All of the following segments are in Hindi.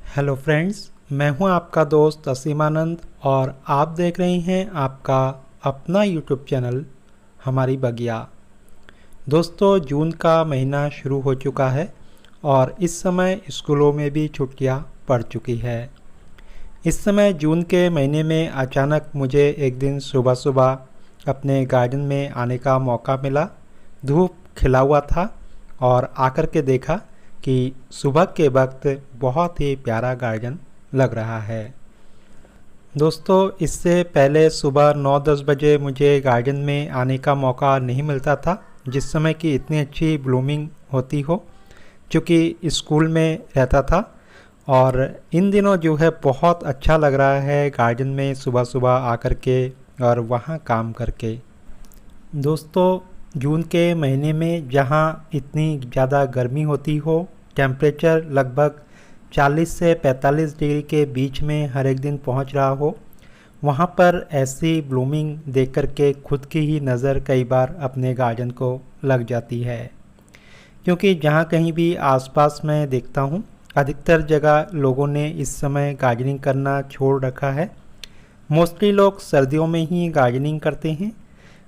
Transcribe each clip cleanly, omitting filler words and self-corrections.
हेलो फ्रेंड्स, मैं हूं आपका दोस्त असीमानंद और आप देख रहे हैं आपका अपना यूट्यूब चैनल हमारी बगिया। दोस्तों, जून का महीना शुरू हो चुका है और इस समय स्कूलों में भी छुट्टियां पड़ चुकी है। इस समय जून के महीने में अचानक मुझे एक दिन सुबह सुबह अपने गार्डन में आने का मौका मिला। धूप खिला हुआ था और आकर के देखा कि सुबह के वक्त बहुत ही प्यारा गार्डन लग रहा है। दोस्तों, इससे पहले सुबह 9-10 बजे मुझे गार्डन में आने का मौका नहीं मिलता था, जिस समय की इतनी अच्छी ब्लूमिंग होती हो, क्योंकि स्कूल में रहता था। और इन दिनों जो है बहुत अच्छा लग रहा है गार्डन में सुबह सुबह आकर के और वहाँ काम करके। दोस्तों, जून के महीने में जहाँ इतनी ज़्यादा गर्मी होती हो, टेम्परेचर लगभग 40 से 45 डिग्री के बीच में हर एक दिन पहुँच रहा हो, वहाँ पर ऐसी ब्लूमिंग देख कर के खुद की ही नज़र कई बार अपने गार्डन को लग जाती है। क्योंकि जहाँ कहीं भी आसपास मैं देखता हूँ, अधिकतर जगह लोगों ने इस समय गार्डनिंग करना छोड़ रखा है। मोस्टली लोग सर्दियों में ही गार्डनिंग करते हैं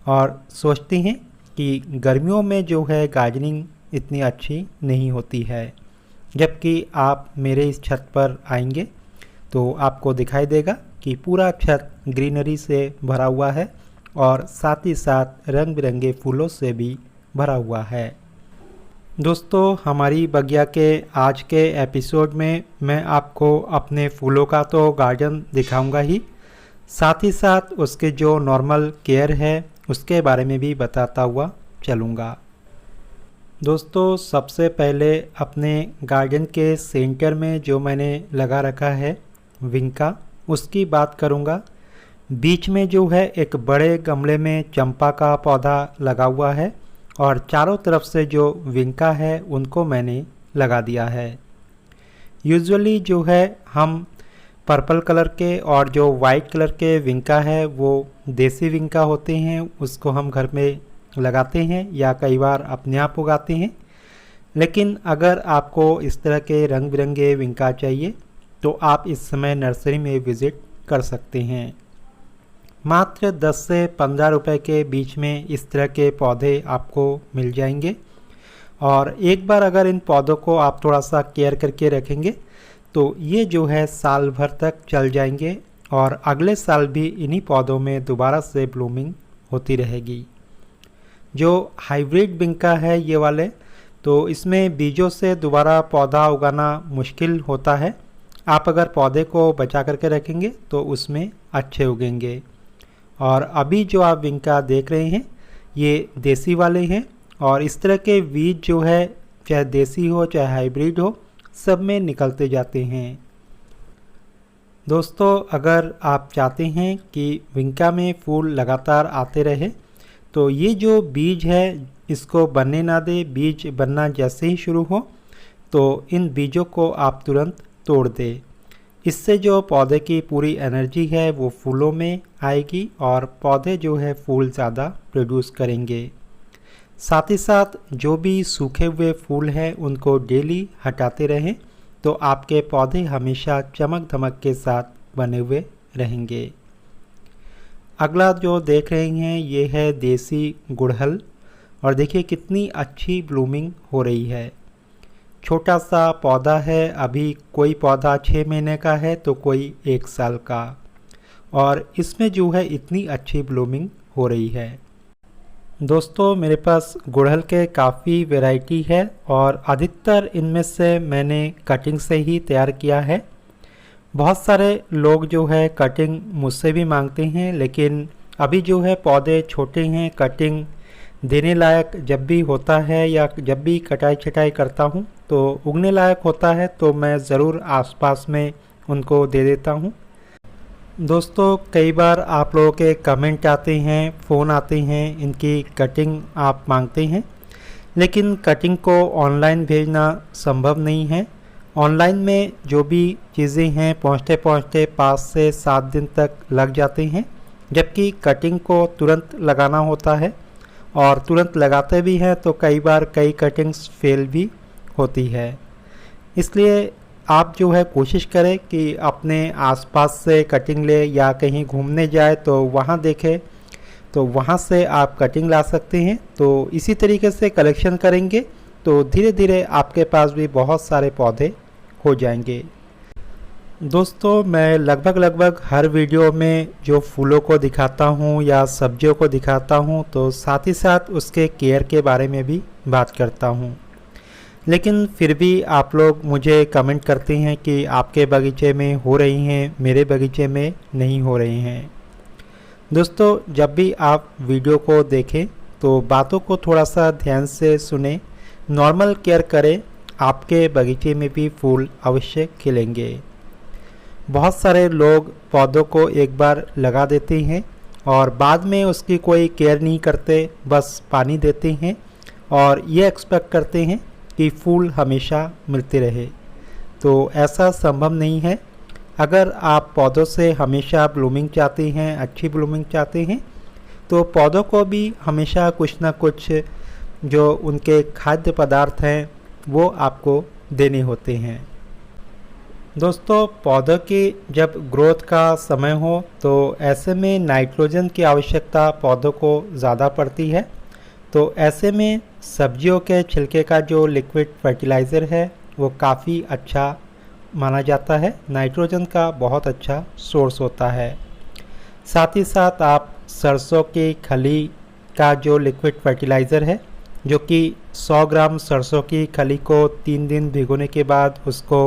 और सोचते हैं कि गर्मियों में जो है गार्डनिंग इतनी अच्छी नहीं होती है। जबकि आप मेरे इस छत पर आएंगे तो आपको दिखाई देगा कि पूरा छत ग्रीनरी से भरा हुआ है और साथ ही साथ रंग बिरंगे फूलों से भी भरा हुआ है। दोस्तों, हमारी बगिया के आज के एपिसोड में मैं आपको अपने फूलों का तो गार्डन दिखाऊंगा ही, साथ ही साथ उसके जो नॉर्मल केयर है उसके बारे में भी बताता हुआ चलूँगा। दोस्तों, सबसे पहले अपने गार्डन के सेंटर में जो मैंने लगा रखा है विंका, उसकी बात करूँगा। बीच में जो है एक बड़े गमले में चंपा का पौधा लगा हुआ है और चारों तरफ से जो विंका है उनको मैंने लगा दिया है। यूजुअली जो है हम पर्पल कलर के और जो वाइट कलर के विंका है वो देसी विंका होते हैं, उसको हम घर में लगाते हैं या कई बार अपने आप उगाते हैं। लेकिन अगर आपको इस तरह के रंग बिरंगे विंका चाहिए तो आप इस समय नर्सरी में विज़िट कर सकते हैं। मात्र 10 से 15 रुपए के बीच में इस तरह के पौधे आपको मिल जाएंगे और एक बार अगर इन पौधों को आप थोड़ा सा केयर करके रखेंगे तो ये जो है साल भर तक चल जाएंगे और अगले साल भी इन्हीं पौधों में दोबारा से ब्लूमिंग होती रहेगी। जो हाइब्रिड विंका है ये वाले, तो इसमें बीजों से दोबारा पौधा उगाना मुश्किल होता है। आप अगर पौधे को बचा करके रखेंगे तो उसमें अच्छे उगेंगे। और अभी जो आप विंका देख रहे हैं ये देसी वाले हैं और इस तरह के बीज जो है चाहे देसी हो चाहे हाइब्रिड हो, सब में निकलते जाते हैं। दोस्तों, अगर आप चाहते हैं कि विंका में फूल लगातार आते रहे तो ये जो बीज है इसको बनने ना दे। बीज बनना जैसे ही शुरू हो तो इन बीजों को आप तुरंत तोड़ दें। इससे जो पौधे की पूरी एनर्जी है वो फूलों में आएगी और पौधे जो है फूल ज़्यादा प्रोड्यूस करेंगे। साथ ही साथ जो भी सूखे हुए फूल हैं उनको डेली हटाते रहें तो आपके पौधे हमेशा चमक धमक के साथ बने हुए रहेंगे। अगला जो देख रहे हैं ये है देसी गुड़हल और देखिए कितनी अच्छी ब्लूमिंग हो रही है। छोटा सा पौधा है, अभी कोई पौधा 6 महीने का है तो कोई 1 साल का, और इसमें जो है इतनी अच्छी ब्लूमिंग हो रही है। दोस्तों, मेरे पास गुड़हल के काफ़ी वैरायटी है और अधिकतर इनमें से मैंने कटिंग से ही तैयार किया है। बहुत सारे लोग जो है कटिंग मुझसे भी मांगते हैं, लेकिन अभी जो है पौधे छोटे हैं, कटिंग देने लायक जब भी होता है या जब भी कटाई छटाई करता हूँ तो उगने लायक होता है तो मैं ज़रूर आसपास में उनको दे देता हूँ। दोस्तों, कई बार आप लोगों के कमेंट आते हैं, फ़ोन आते हैं, इनकी कटिंग आप मांगते हैं, लेकिन कटिंग को ऑनलाइन भेजना संभव नहीं है। ऑनलाइन में जो भी चीज़ें हैं पहुँचते पहुँचते 5 से 7 दिन तक लग जाते हैं, जबकि कटिंग को तुरंत लगाना होता है और तुरंत लगाते भी हैं तो कई बार कई कटिंग्स फेल भी होती है। इसलिए आप जो है कोशिश करें कि अपने आसपास से कटिंग ले या कहीं घूमने जाए तो वहाँ देखें, तो वहाँ से आप कटिंग ला सकते हैं। तो इसी तरीके से कलेक्शन करेंगे तो धीरे धीरे आपके पास भी बहुत सारे पौधे हो जाएंगे। दोस्तों मैं लगभग हर वीडियो में जो फूलों को दिखाता हूँ या सब्जियों को दिखाता हूँ तो साथ ही साथ उसके केयर के बारे में भी बात करता हूँ, लेकिन फिर भी आप लोग मुझे कमेंट करते हैं कि आपके बगीचे में हो रही हैं, मेरे बगीचे में नहीं हो रही हैं। दोस्तों जब भी आप वीडियो को देखें तो बातों को थोड़ा सा ध्यान से सुने, नॉर्मल केयर करें, आपके बगीचे में भी फूल अवश्य खिलेंगे। बहुत सारे लोग पौधों को एक बार लगा देते हैं और बाद में उसकी कोई केयर नहीं करते, बस पानी देते हैं और ये एक्सपेक्ट करते हैं कि फूल हमेशा मिलते रहे। तो ऐसा संभव नहीं है। अगर आप पौधों से हमेशा ब्लूमिंग चाहते हैं, अच्छी ब्लूमिंग चाहते हैं, तो पौधों को भी हमेशा कुछ ना कुछ जो उनके खाद्य पदार्थ हैं वो आपको देने होते हैं। दोस्तों पौधों की जब ग्रोथ का समय हो तो ऐसे में नाइट्रोजन की आवश्यकता पौधों को ज़्यादा पड़ती है। तो ऐसे में सब्जियों के छिलके का जो लिक्विड फर्टिलाइज़र है वो काफ़ी अच्छा माना जाता है, नाइट्रोजन का बहुत अच्छा सोर्स होता है। साथ ही साथ आप सरसों की खली का जो लिक्विड फर्टिलाइज़र है, जो कि 100 ग्राम सरसों की खली को 3 दिन भिगोने के बाद उसको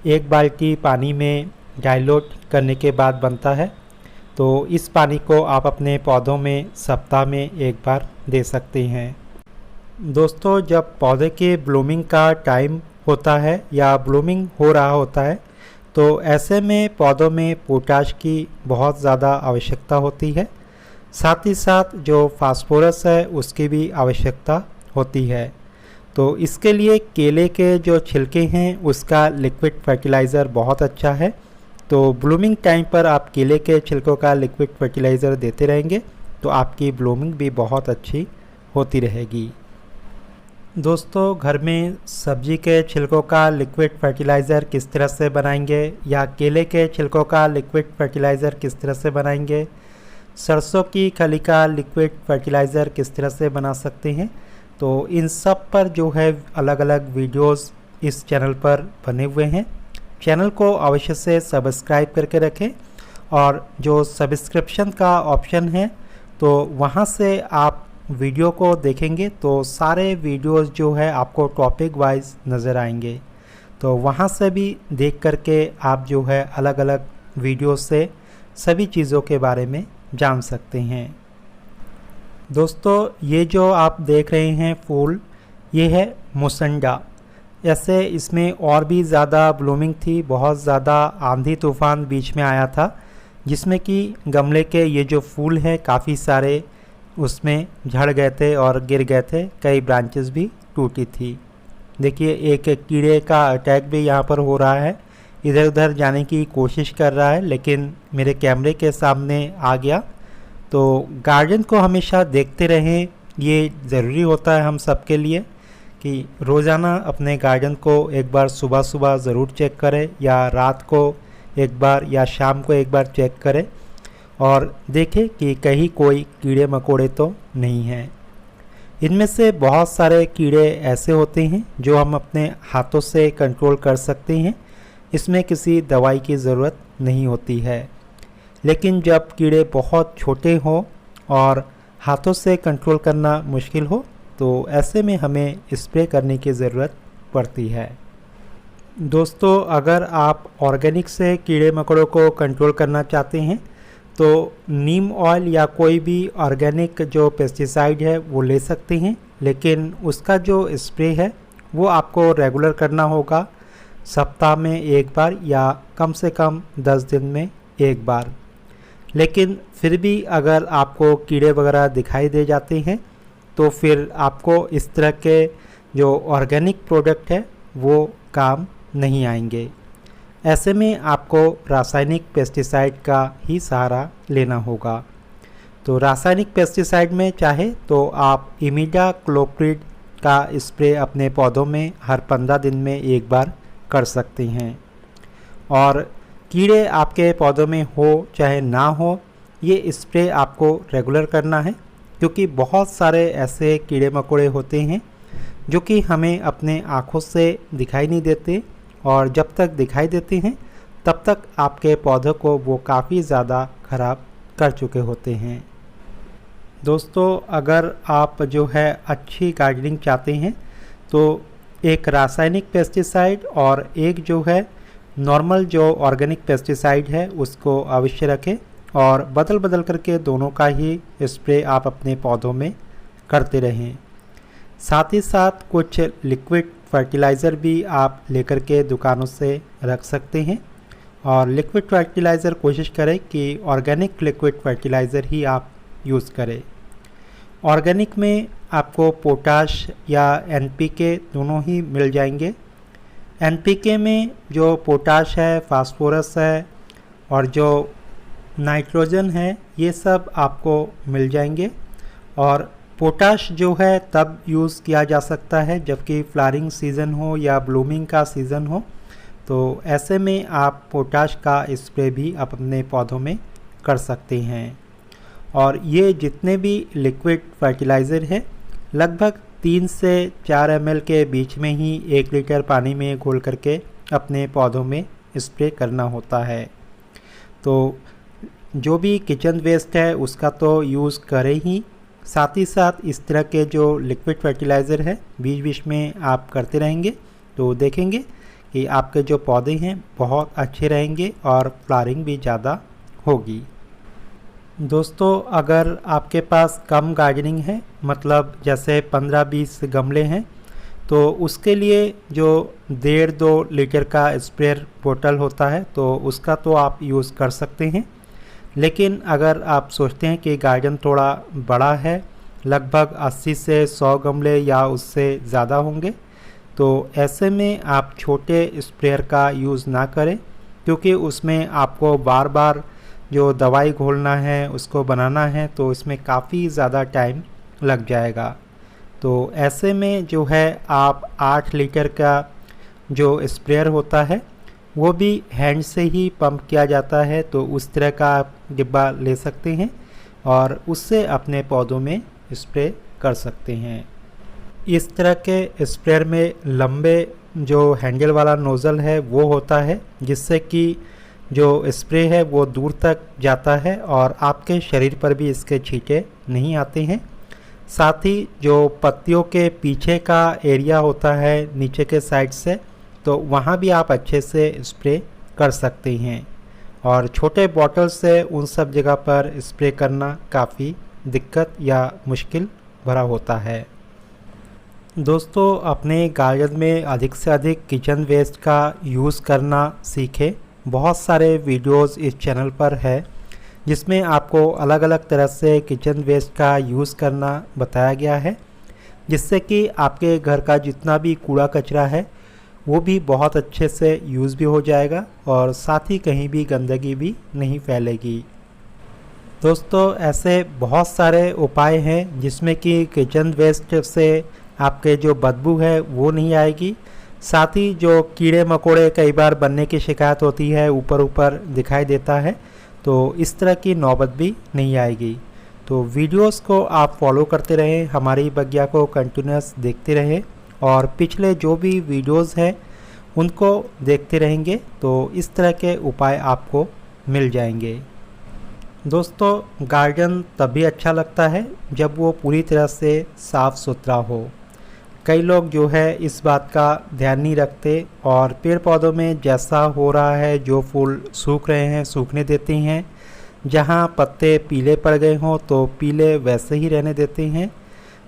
1 बाल्टी पानी में डाइल्यूट करने के बाद बनता है, तो इस पानी को आप अपने पौधों में सप्ताह में 1 बार दे सकते हैं। दोस्तों जब पौधे के ब्लूमिंग का टाइम होता है या ब्लूमिंग हो रहा होता है तो ऐसे में पौधों में पोटाश की बहुत ज़्यादा आवश्यकता होती है। साथ ही साथ जो फास्फोरस है उसकी भी आवश्यकता होती है। तो इसके लिए केले के जो छिलके हैं उसका लिक्विड फर्टिलाइज़र बहुत अच्छा है। तो ब्लूमिंग टाइम पर आप केले के छिलकों का लिक्विड फर्टिलाइज़र देते रहेंगे तो आपकी ब्लूमिंग भी बहुत अच्छी होती रहेगी। दोस्तों घर में सब्जी के छिलकों का लिक्विड फर्टिलाइज़र किस तरह से बनाएंगे या केले के छिलकों का लिक्विड फर्टिलाइज़र किस तरह से बनाएंगे, सरसों की खली का लिक्विड फर्टिलाइज़र किस तरह से बना सकते हैं, तो इन सब पर जो है अलग अलग वीडियोस इस चैनल पर बने हुए हैं। चैनल को अवश्य से सब्सक्राइब करके रखें और जो सब्सक्रिप्शन का ऑप्शन है तो वहां से आप वीडियो को देखेंगे तो सारे वीडियोस जो है आपको टॉपिक वाइज नज़र आएंगे। तो वहां से भी देख करके आप जो है अलग अलग वीडियोस से सभी चीज़ों के बारे में जान सकते हैं। दोस्तों ये जो आप देख रहे हैं फूल, ये है मुसंडा। ऐसे इसमें और भी ज़्यादा ब्लूमिंग थी, बहुत ज़्यादा आंधी तूफान बीच में आया था जिसमें कि गमले के ये जो फूल हैं काफ़ी सारे उसमें झड़ गए थे और गिर गए थे, कई ब्रांचेस भी टूटी थी। देखिए एक कीड़े का अटैक भी यहाँ पर हो रहा है, इधर उधर जाने की कोशिश कर रहा है लेकिन मेरे कैमरे के सामने आ गया। तो गार्डन को हमेशा देखते रहें, ये ज़रूरी होता है हम सब के लिए कि रोज़ाना अपने गार्डन को एक बार सुबह सुबह ज़रूर चेक करें या रात को एक बार या शाम को एक बार चेक करें और देखें कि कहीं कोई कीड़े मकोड़े तो नहीं हैं। इनमें से बहुत सारे कीड़े ऐसे होते हैं जो हम अपने हाथों से कंट्रोल कर सकते हैं, इसमें किसी दवाई की ज़रूरत नहीं होती है। लेकिन जब कीड़े बहुत छोटे हों और हाथों से कंट्रोल करना मुश्किल हो तो ऐसे में हमें स्प्रे करने की ज़रूरत पड़ती है। दोस्तों अगर आप ऑर्गेनिक से कीड़े मकोड़ों को कंट्रोल करना चाहते हैं तो नीम ऑयल या कोई भी ऑर्गेनिक जो पेस्टिसाइड है वो ले सकते हैं, लेकिन उसका जो स्प्रे है वो आपको रेगुलर करना होगा, सप्ताह में 1 बार या कम से कम 10 दिन में 1 बार। लेकिन फिर भी अगर आपको कीड़े वगैरह दिखाई दे जाते हैं तो फिर आपको इस तरह के जो ऑर्गेनिक प्रोडक्ट है वो काम नहीं आएंगे। ऐसे में आपको रासायनिक पेस्टिसाइड का ही सहारा लेना होगा। तो रासायनिक पेस्टिसाइड में चाहे तो आप इमिडाक्लोप्रिड का स्प्रे अपने पौधों में हर 15 दिन में 1 बार कर सकती हैं। और कीड़े आपके पौधों में हो चाहे ना हो, ये स्प्रे आपको रेगुलर करना है, क्योंकि बहुत सारे ऐसे कीड़े मकोड़े होते हैं जो कि हमें अपने आँखों से दिखाई नहीं देते, और जब तक दिखाई देते हैं तब तक आपके पौधों को वो काफ़ी ज़्यादा ख़राब कर चुके होते हैं। दोस्तों, अगर आप जो है अच्छी गार्डनिंग चाहते हैं तो एक रासायनिक पेस्टिसाइड और एक जो है नॉर्मल जो ऑर्गेनिक पेस्टिसाइड है उसको अवश्य रखें, और बदल बदल करके दोनों का ही स्प्रे आप अपने पौधों में करते रहें। साथ ही साथ कुछ लिक्विड फर्टिलाइज़र भी आप लेकर के दुकानों से रख सकते हैं, और लिक्विड फर्टिलाइज़र कोशिश करें कि ऑर्गेनिक लिक्विड फर्टिलाइज़र ही आप यूज़ करें। ऑर्गेनिक में आपको पोटाश या एनपीके दोनों ही मिल जाएंगे। एनपीके में जो पोटाश है, फास्फोरस है और जो नाइट्रोजन है, ये सब आपको मिल जाएंगे। और पोटाश जो है तब यूज़ किया जा सकता है जबकि फ्लावरिंग सीज़न हो या ब्लूमिंग का सीज़न हो, तो ऐसे में आप पोटाश का स्प्रे भी अपने पौधों में कर सकते हैं। और ये जितने भी लिक्विड फर्टिलाइज़र है लगभग 3 से 4 ml के बीच में ही 1 लीटर पानी में घोल करके अपने पौधों में स्प्रे करना होता है। तो जो भी किचन वेस्ट है उसका तो यूज़ करें ही, साथ ही साथ इस तरह के जो लिक्विड फर्टिलाइज़र है बीच बीच में आप करते रहेंगे तो देखेंगे कि आपके जो पौधे हैं बहुत अच्छे रहेंगे और फ्लावरिंग भी ज़्यादा होगी। दोस्तों, अगर आपके पास कम गार्डनिंग है, मतलब जैसे 15-20 गमले हैं, तो उसके लिए जो 1.5-2 लीटर का स्प्रेयर बोतल होता है तो उसका तो आप यूज़ कर सकते हैं। लेकिन अगर आप सोचते हैं कि गार्डन थोड़ा बड़ा है, लगभग 80 से 100 गमले या उससे ज़्यादा होंगे, तो ऐसे में आप छोटे स्प्रेयर का यूज़ ना करें, क्योंकि उसमें आपको बार बार जो दवाई घोलना है उसको बनाना है, तो इसमें काफ़ी ज़्यादा टाइम लग जाएगा। तो ऐसे में जो है आप 8 लीटर का जो स्प्रेयर होता है वो भी हैंड से ही पंप किया जाता है, तो उस तरह का आप डिब्बा ले सकते हैं और उससे अपने पौधों में स्प्रे कर सकते हैं। इस तरह के स्प्रेयर में लंबे जो हैंडल वाला नोज़ल है वो होता है, जिससे कि जो स्प्रे है वो दूर तक जाता है और आपके शरीर पर भी इसके छींटे नहीं आते हैं। साथ ही जो पत्तियों के पीछे का एरिया होता है नीचे के साइड से, तो वहाँ भी आप अच्छे से स्प्रे कर सकते हैं, और छोटे बॉटल से उन सब जगह पर स्प्रे करना काफ़ी दिक्कत या मुश्किल भरा होता है। दोस्तों, अपने गार्डन में अधिक से अधिक किचन वेस्ट का यूज़ करना सीखें। बहुत सारे वीडियोस इस चैनल पर है जिसमें आपको अलग अलग तरह से किचन वेस्ट का यूज़ करना बताया गया है, जिससे कि आपके घर का जितना भी कूड़ा कचरा है वो भी बहुत अच्छे से यूज़ भी हो जाएगा और साथ ही कहीं भी गंदगी भी नहीं फैलेगी। दोस्तों, ऐसे बहुत सारे उपाय हैं जिसमें कि किचन वेस्ट से आपके जो बदबू है वो नहीं आएगी, साथ ही जो कीड़े मकोड़े कई बार बनने की शिकायत होती है, ऊपर ऊपर दिखाई देता है, तो इस तरह की नौबत भी नहीं आएगी। तो वीडियोस को आप फॉलो करते रहें, हमारी बगिया को कंटिन्यूस देखते रहें और पिछले जो भी वीडियोस हैं उनको देखते रहेंगे तो इस तरह के उपाय आपको मिल जाएंगे। दोस्तों, गार्डन तभी अच्छा लगता है जब वो पूरी तरह से साफ़ सुथरा हो। कई लोग जो है इस बात का ध्यान नहीं रखते और पेड़ पौधों में जैसा हो रहा है, जो फूल सूख रहे हैं सूखने देते हैं, जहाँ पत्ते पीले पड़ गए हों तो पीले वैसे ही रहने देते हैं।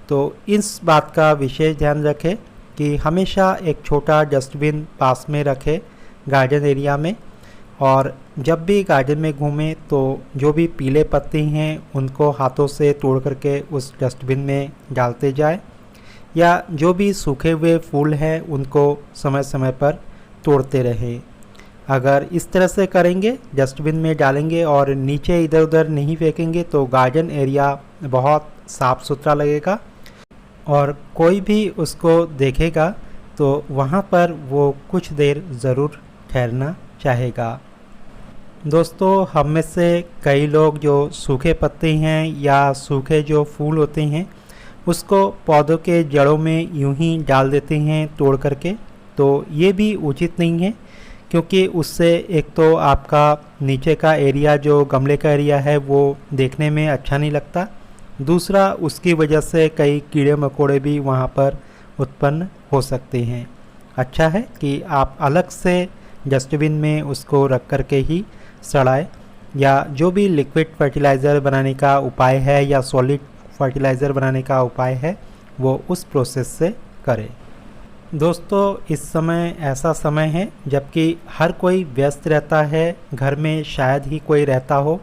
तो इस बात का विशेष ध्यान रखें कि हमेशा एक छोटा डस्टबिन पास में रखें गार्डन एरिया में, और जब भी गार्डन में घूमें तो जो भी पीले पत्ते हैं उनको हाथों से तोड़ करके उस डस्टबिन में डालते जाए, या जो भी सूखे हुए फूल हैं उनको समय समय पर तोड़ते रहें। अगर इस तरह से करेंगे, डस्टबिन में डालेंगे और नीचे इधर उधर नहीं फेंकेंगे, तो गार्डन एरिया बहुत साफ़ सुथरा लगेगा और कोई भी उसको देखेगा तो वहाँ पर वो कुछ देर ज़रूर ठहरना चाहेगा। दोस्तों, हम में से कई लोग जो सूखे पत्ते हैं या सूखे जो फूल होते हैं उसको पौधों के जड़ों में यूं ही डाल देते हैं तोड़ करके। तो ये भी उचित नहीं है, क्योंकि उससे एक तो आपका नीचे का एरिया जो गमले का एरिया है वो देखने में अच्छा नहीं लगता, दूसरा उसकी वजह से कई कीड़े मकोड़े भी वहाँ पर उत्पन्न हो सकते हैं। अच्छा है कि आप अलग से डस्टबिन में उसको रख कर के ही सड़ाएं, या जो भी लिक्विड फर्टिलाइज़र बनाने का उपाय है या सॉलिड फर्टिलाइज़र बनाने का उपाय है वो उस प्रोसेस से करें। दोस्तों, इस समय ऐसा समय है जबकि हर कोई व्यस्त रहता है, घर में शायद ही कोई रहता हो,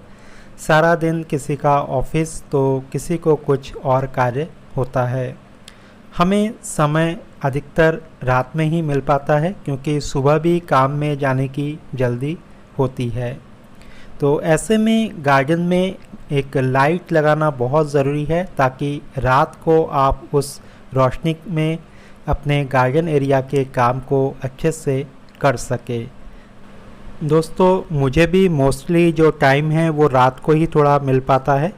सारा दिन किसी का ऑफिस तो किसी को कुछ और कार्य होता है। हमें समय अधिकतर रात में ही मिल पाता है, क्योंकि सुबह भी काम में जाने की जल्दी होती है। तो ऐसे में गार्डन में एक लाइट लगाना बहुत ज़रूरी है, ताकि रात को आप उस रोशनी में अपने गार्डन एरिया के काम को अच्छे से कर सके। दोस्तों, मुझे भी मोस्टली जो टाइम है वो रात को ही थोड़ा मिल पाता है,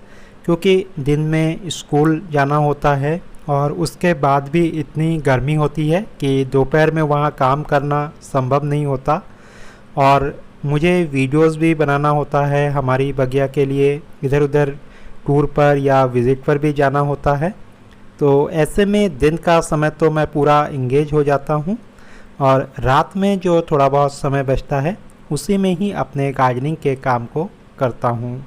क्योंकि दिन में स्कूल जाना होता है और उसके बाद भी इतनी गर्मी होती है कि दोपहर में वहाँ काम करना संभव नहीं होता। और मुझे वीडियोस भी बनाना होता है हमारी बगिया के लिए, इधर उधर टूर पर या विज़िट पर भी जाना होता है। तो ऐसे में दिन का समय तो मैं पूरा इंगेज हो जाता हूँ, और रात में जो थोड़ा बहुत समय बचता है उसी में ही अपने गार्डनिंग के काम को करता हूँ।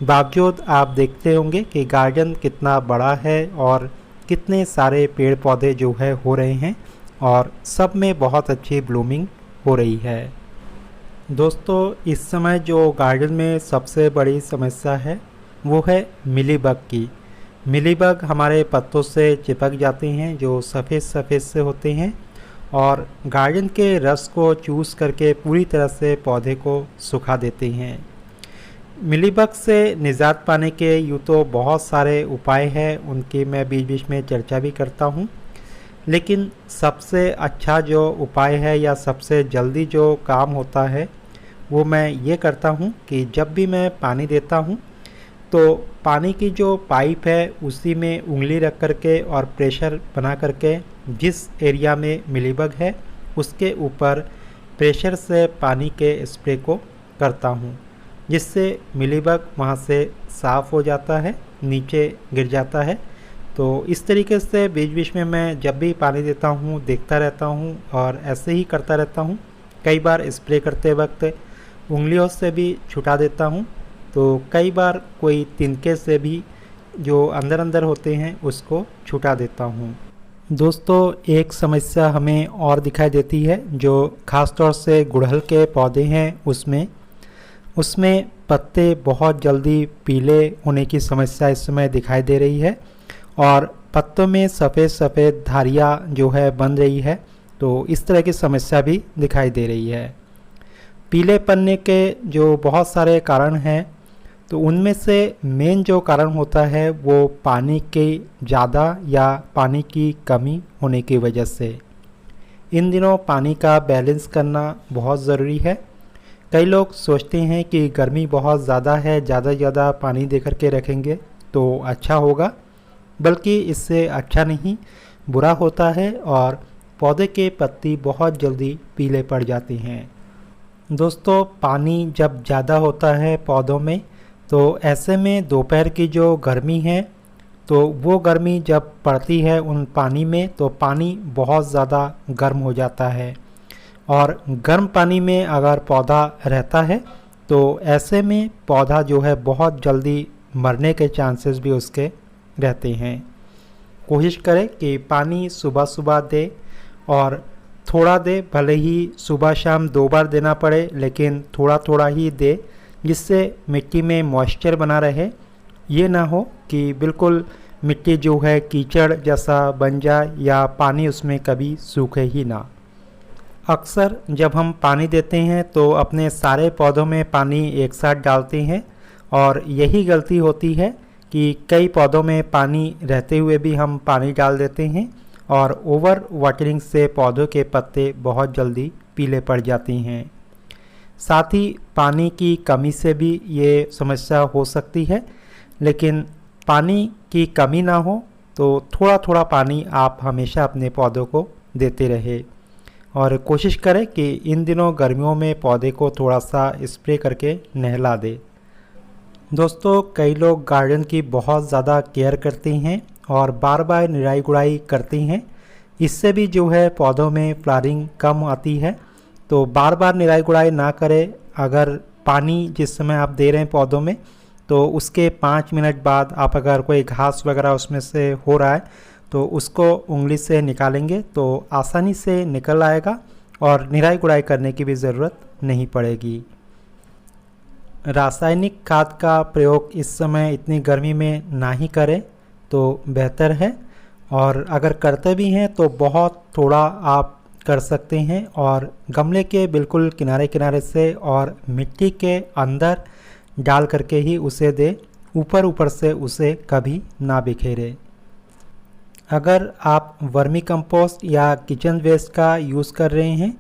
बावजूद आप देखते होंगे कि गार्डन कितना बड़ा है और कितने सारे पेड़ पौधे जो है हो रहे हैं, और सब में बहुत अच्छी ब्लूमिंग हो रही है। दोस्तों, इस समय जो गार्डन में सबसे बड़ी समस्या है वो है मिलीबग की। मिलीबग हमारे पत्तों से चिपक जाते हैं जो सफ़ेद सफ़ेद से होते हैं, और गार्डन के रस को चूस करके पूरी तरह से पौधे को सुखा देते हैं। मिलीबग से निजात पाने के यूँ तो बहुत सारे उपाय हैं, उनकी मैं बीच बीच में चर्चा भी करता हूँ, लेकिन सबसे अच्छा जो उपाय है या सबसे जल्दी जो काम होता है वो मैं ये करता हूँ कि जब भी मैं पानी देता हूँ तो पानी की जो पाइप है उसी में उंगली रख करके और प्रेशर बना करके जिस एरिया में मिलीबग है उसके ऊपर प्रेशर से पानी के स्प्रे को करता हूँ, जिससे मिलीबग वहाँ से साफ़ हो जाता है, नीचे गिर जाता है। तो इस तरीके से बीच बीच में मैं जब भी पानी देता हूँ देखता रहता हूँ और ऐसे ही करता रहता हूँ। कई बार स्प्रे करते वक्त उंगलियों से भी छुटा देता हूँ, तो कई बार कोई तिनके से भी जो अंदर अंदर होते हैं उसको छुटा देता हूँ। दोस्तों, एक समस्या हमें और दिखाई देती है जो ख़ास तौर से गुड़हल के पौधे हैं उसमें पत्ते बहुत जल्दी पीले होने की समस्या इस समय दिखाई दे रही है, और पत्तों में सफ़ेद सफ़ेद धारियाँ जो है बन रही है। तो इस तरह की समस्या भी दिखाई दे रही है। पीले पन्ने के जो बहुत सारे कारण हैं, तो उनमें से मेन जो कारण होता है वो पानी के ज़्यादा या पानी की कमी होने की वजह से। इन दिनों पानी का बैलेंस करना बहुत ज़रूरी है। कई लोग सोचते हैं कि गर्मी बहुत ज़्यादा है, ज़्यादा पानी दे करके रखेंगे तो अच्छा होगा, बल्कि इससे अच्छा नहीं बुरा होता है, और पौधे के पत्ती बहुत जल्दी पीले पड़ जाती हैं। दोस्तों, पानी जब ज़्यादा होता है पौधों में, तो ऐसे में दोपहर की जो गर्मी है, तो वो गर्मी जब पड़ती है उन पानी में तो पानी बहुत ज़्यादा गर्म हो जाता है, और गर्म पानी में अगर पौधा रहता है तो ऐसे में पौधा जो है बहुत जल्दी मरने के चांसेस भी उसके रहते हैं। कोशिश करें कि पानी सुबह सुबह दे, और थोड़ा दे, भले ही सुबह शाम 2 बार देना पड़े, लेकिन थोड़ा थोड़ा ही दे, जिससे मिट्टी में मॉइस्चर बना रहे। ये ना हो कि बिल्कुल मिट्टी जो है कीचड़ जैसा बन जाए या पानी उसमें कभी सूखे ही ना। अक्सर जब हम पानी देते हैं तो अपने सारे पौधों में पानी एक साथ डालते हैं, और यही गलती होती है कि कई पौधों में पानी रहते हुए भी हम पानी डाल देते हैं, और ओवर वाटरिंग से पौधों के पत्ते बहुत जल्दी पीले पड़ जाती हैं। साथ ही पानी की कमी से भी ये समस्या हो सकती है, लेकिन पानी की कमी ना हो तो थोड़ा थोड़ा पानी आप हमेशा अपने पौधों को देते रहे और कोशिश करें कि इन दिनों गर्मियों में पौधे को थोड़ा सा स्प्रे करके नहला दे। दोस्तों, कई लोग गार्डन की बहुत ज़्यादा केयर करती हैं और बार बार निराई गुड़ाई करती हैं। इससे भी जो है पौधों में फ्लावरिंग कम आती है। तो बार बार निराई गुड़ाई ना करें। अगर पानी जिस समय आप दे रहे हैं पौधों में, तो उसके 5 मिनट बाद आप अगर कोई घास वगैरह उसमें से हो रहा है तो उसको उंगली से निकालेंगे तो आसानी से निकल आएगा और निराई गुड़ाई करने की भी ज़रूरत नहीं पड़ेगी। रासायनिक खाद का प्रयोग इस समय इतनी गर्मी में ना ही करें तो बेहतर है, और अगर करते भी हैं तो बहुत थोड़ा आप कर सकते हैं और गमले के बिल्कुल किनारे किनारे से और मिट्टी के अंदर डाल करके ही उसे दे, ऊपर ऊपर से उसे कभी ना बिखेरे। अगर आप वर्मी कंपोस्ट या किचन वेस्ट का यूज़ कर रहे हैं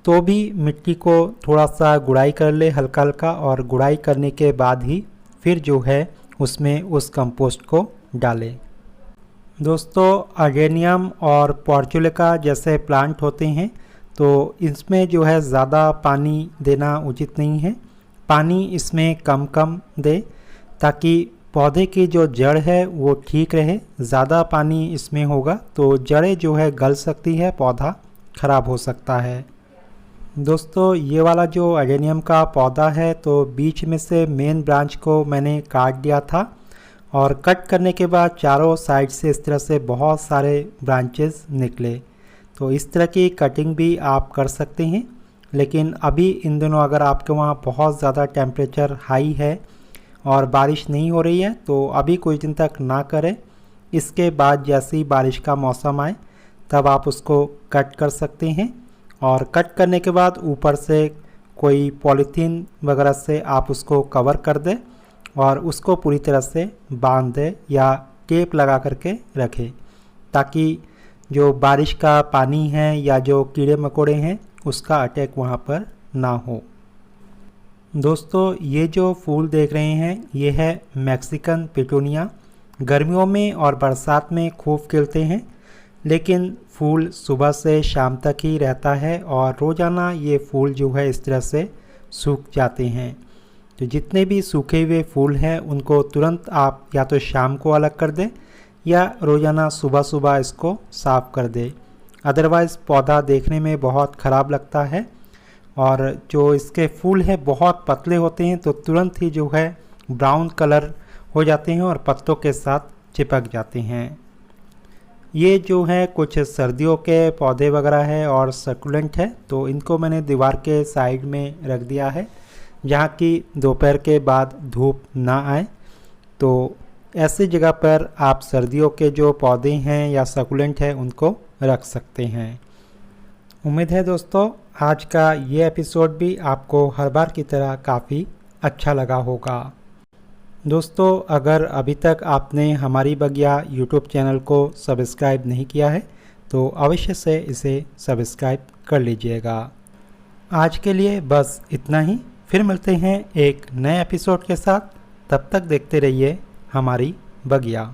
तो भी मिट्टी को थोड़ा सा गुड़ाई कर ले हल्का हल्का, और गुड़ाई करने के बाद ही फिर जो है उसमें उस कंपोस्ट को डालें। दोस्तों, अडेनियम और पोर्चुलिका जैसे प्लांट होते हैं तो इसमें जो है ज़्यादा पानी देना उचित नहीं है। पानी इसमें कम कम दे ताकि पौधे की जो जड़ है वो ठीक रहे। ज़्यादा पानी इसमें होगा तो जड़ें जो है गल सकती है, पौधा ख़राब हो सकता है। दोस्तों, ये वाला जो अडेनियम का पौधा है तो बीच में से मेन ब्रांच को मैंने काट दिया था, और कट करने के बाद चारों साइड से इस तरह से बहुत सारे ब्रांचेस निकले। तो इस तरह की कटिंग भी आप कर सकते हैं, लेकिन अभी इन दिनों अगर आपके वहाँ बहुत ज़्यादा टेम्परेचर हाई है और बारिश नहीं हो रही है तो अभी कुछ दिन तक ना करें। इसके बाद जैसे ही बारिश का मौसम आए तब आप उसको कट कर सकते हैं, और कट करने के बाद ऊपर से कोई पॉलीथीन वगैरह से आप उसको कवर कर दें और उसको पूरी तरह से बांध दें या टेप लगा करके रखें, ताकि जो बारिश का पानी है या जो कीड़े मकोड़े हैं उसका अटैक वहाँ पर ना हो। दोस्तों, ये जो फूल देख रहे हैं ये है मैक्सिकन पिटूनिया। गर्मियों में और बरसात में खूब खिलते हैं, लेकिन फूल सुबह से शाम तक ही रहता है और रोज़ाना ये फूल जो है इस तरह से सूख जाते हैं। तो जितने भी सूखे हुए फूल हैं उनको तुरंत आप या तो शाम को अलग कर दें या रोज़ाना सुबह सुबह इसको साफ़ कर दें। अदरवाइज़ पौधा देखने में बहुत ख़राब लगता है, और जो इसके फूल है बहुत पतले होते हैं तो तुरंत ही जो है ब्राउन कलर हो जाते हैं और पत्तों के साथ चिपक जाते हैं। ये जो है कुछ सर्दियों के पौधे वगैरह है और सक्यूलेंट है, तो इनको मैंने दीवार के साइड में रख दिया है जहाँ की दोपहर के बाद धूप ना आए। तो ऐसी जगह पर आप सर्दियों के जो पौधे हैं या सक्यूलेंट है उनको रख सकते हैं। उम्मीद है दोस्तों आज का ये एपिसोड भी आपको हर बार की तरह काफ़ी अच्छा लगा होगा। दोस्तों, अगर अभी तक आपने हमारी बगिया यूट्यूब चैनल को सब्सक्राइब नहीं किया है तो अवश्य से इसे सब्सक्राइब कर लीजिएगा। आज के लिए बस इतना ही। फिर मिलते हैं एक नए एपिसोड के साथ। तब तक देखते रहिए हमारी बगिया।